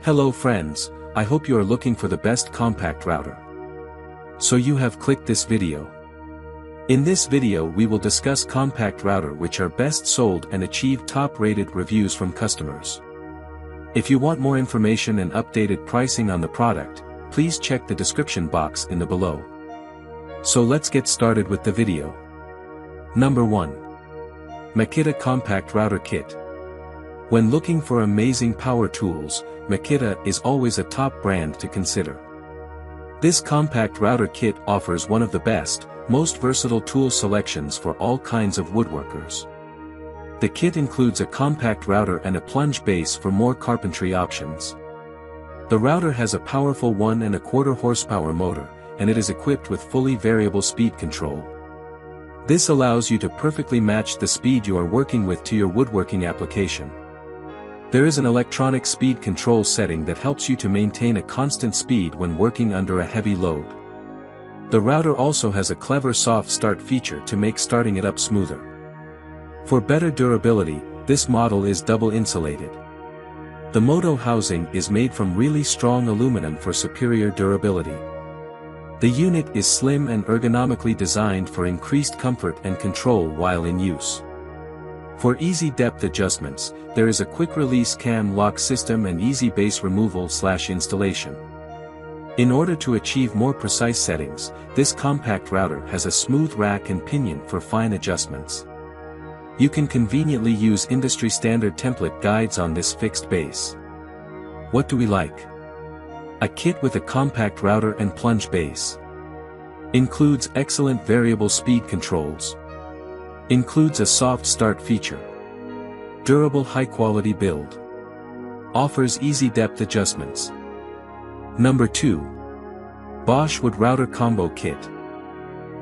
Hello friends, I hope you are looking for the best compact router. So you have clicked this video. In this video we will discuss compact router which are best sold and achieve top-rated reviews from customers. If you want more information and updated pricing on the product, please check the description box in the below. So let's get started with the video. Number 1. Makita Compact Router Kit. When looking for amazing power tools, Makita is always a top brand to consider. This compact router kit offers one of the best, most versatile tool selections for all kinds of woodworkers. The kit includes a compact router and a plunge base for more carpentry options. The router has a powerful 1.25 horsepower motor, and it is equipped with fully variable speed control. This allows you to perfectly match the speed you are working with to your woodworking application. There is an electronic speed control setting that helps you to maintain a constant speed when working under a heavy load. The router also has a clever soft start feature to make starting it up smoother. For better durability, this model is double insulated. The motor housing is made from really strong aluminum for superior durability. The unit is slim and ergonomically designed for increased comfort and control while in use. For easy depth adjustments, there is a quick-release cam lock system and easy base removal/installation. In order to achieve more precise settings, this compact router has a smooth rack and pinion for fine adjustments. You can conveniently use industry-standard template guides on this fixed base. What do we like? A kit with a compact router and plunge base. Includes excellent variable speed controls. Includes a soft start feature. Durable high-quality build. Offers easy depth adjustments. Number 2. Bosch Wood Router Combo Kit.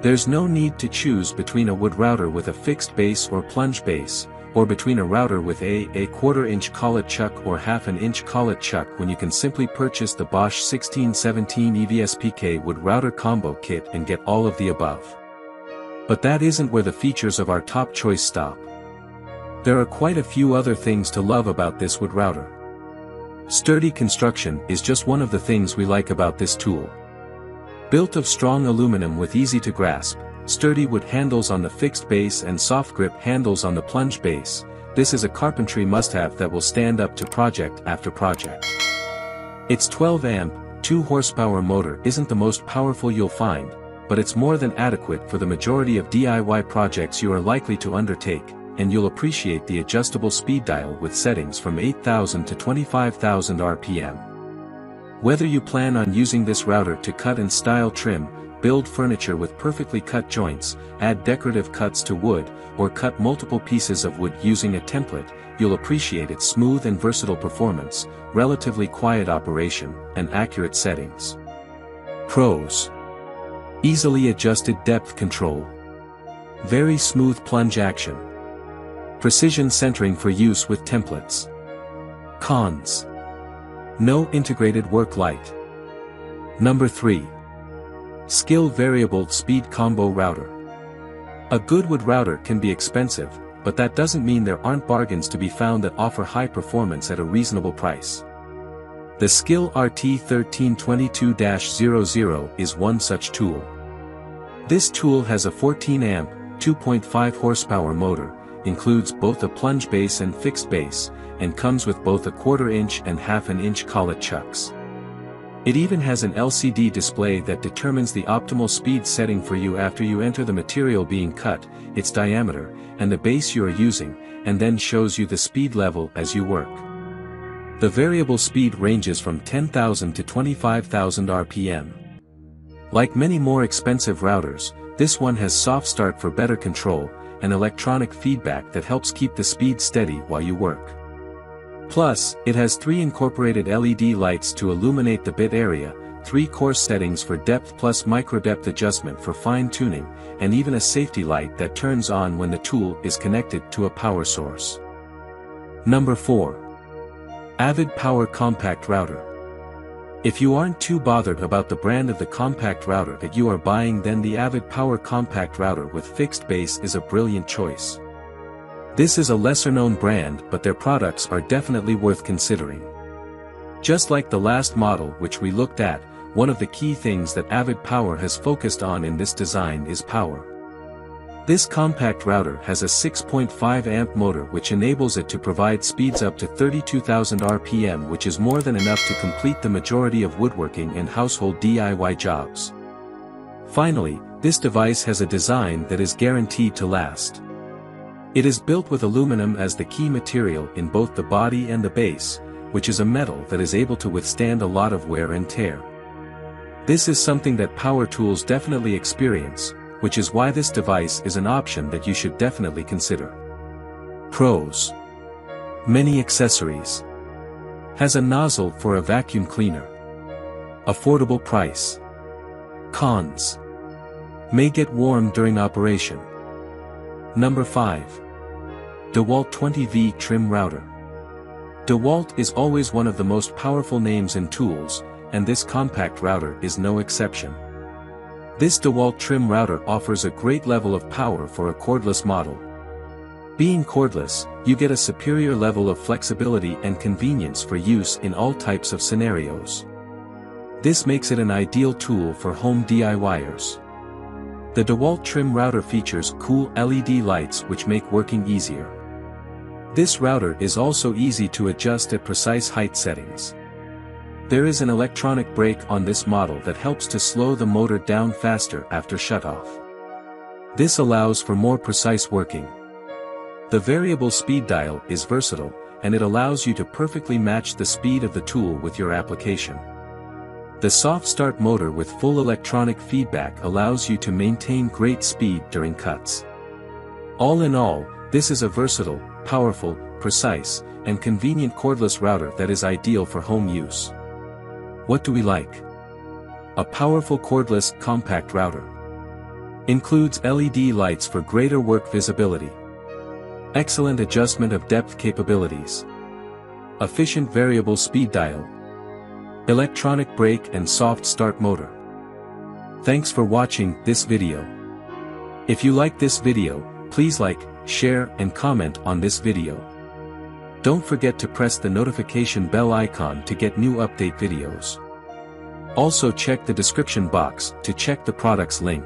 There's no need to choose between a wood router with a fixed base or plunge base, or between a router with a 1/4-inch collet chuck or 1/2 inch collet chuck when you can simply purchase the Bosch 1617 EVSPK Wood Router Combo Kit and get all of the above. But that isn't where the features of our top choice stop. There are quite a few other things to love about this wood router. Sturdy construction is just one of the things we like about this tool. Built of strong aluminum with easy-to-grasp, sturdy wood handles on the fixed base and soft grip handles on the plunge base, this is a carpentry must-have that will stand up to project after project. Its 12-amp, 2-horsepower motor isn't the most powerful you'll find, but it's more than adequate for the majority of DIY projects you are likely to undertake, and you'll appreciate the adjustable speed dial with settings from 8,000 to 25,000 RPM. Whether you plan on using this router to cut and style trim, build furniture with perfectly cut joints, add decorative cuts to wood, or cut multiple pieces of wood using a template, you'll appreciate its smooth and versatile performance, relatively quiet operation, and accurate settings. Pros. Easily adjusted depth control. Very smooth plunge action. Precision centering for use with templates. Cons. No integrated work light. Number 3. Skil Variable Speed Combo Router. A good wood router can be expensive, but that doesn't mean there aren't bargains to be found that offer high performance at a reasonable price. The Skil RT1322-00 is one such tool. This tool has a 14-amp, 2.5 horsepower motor, includes both a plunge base and fixed base, and comes with both a 1/4-inch and 1/2 inch collet chucks. It even has an LCD display that determines the optimal speed setting for you after you enter the material being cut, its diameter, and the base you are using, and then shows you the speed level as you work. The variable speed ranges from 10,000 to 25,000 RPM. Like many more expensive routers, this one has soft start for better control, and electronic feedback that helps keep the speed steady while you work. Plus, it has 3 incorporated LED lights to illuminate the bit area, 3 coarse settings for depth plus micro-depth adjustment for fine-tuning, and even a safety light that turns on when the tool is connected to a power source. Number 4. Avid Power Compact Router. If you aren't too bothered about the brand of the compact router that you are buying, then the Avid Power Compact Router with fixed base is a brilliant choice. This is a lesser-known brand, but their products are definitely worth considering. Just like the last model which we looked at, one of the key things that Avid Power has focused on in this design is power. This compact router has a 6.5 amp motor which enables it to provide speeds up to 32,000 RPM, which is more than enough to complete the majority of woodworking and household DIY jobs. Finally, this device has a design that is guaranteed to last. It is built with aluminum as the key material in both the body and the base, which is a metal that is able to withstand a lot of wear and tear. This is something that power tools definitely experience, which is why this device is an option that you should definitely consider. Pros: many accessories. Has a nozzle for a vacuum cleaner. Affordable price. Cons: may get warm during operation. Number 5. Dewalt 20V Trim Router. Dewalt is always one of the most powerful names in tools, and this compact router is no exception. This Dewalt trim router offers a great level of power for a cordless model. Being cordless, you get a superior level of flexibility and convenience for use in all types of scenarios. This makes it an ideal tool for home DIYers. The Dewalt trim router features cool LED lights which make working easier. This router is also easy to adjust at precise height settings. There is an electronic brake on this model that helps to slow the motor down faster after shutoff. This allows for more precise working. The variable speed dial is versatile, and it allows you to perfectly match the speed of the tool with your application. The soft start motor with full electronic feedback allows you to maintain great speed during cuts. All in all, this is a versatile, powerful, precise, and convenient cordless router that is ideal for home use. What do we like? A powerful cordless, compact router. Includes LED lights for greater work visibility. Excellent adjustment of depth capabilities. Efficient variable speed dial. Electronic brake and soft start motor. Thanks for watching this video. If you like this video, please like, share and comment on this video. Don't forget to press the notification bell icon to get new update videos. Also check the description box to check the product's link.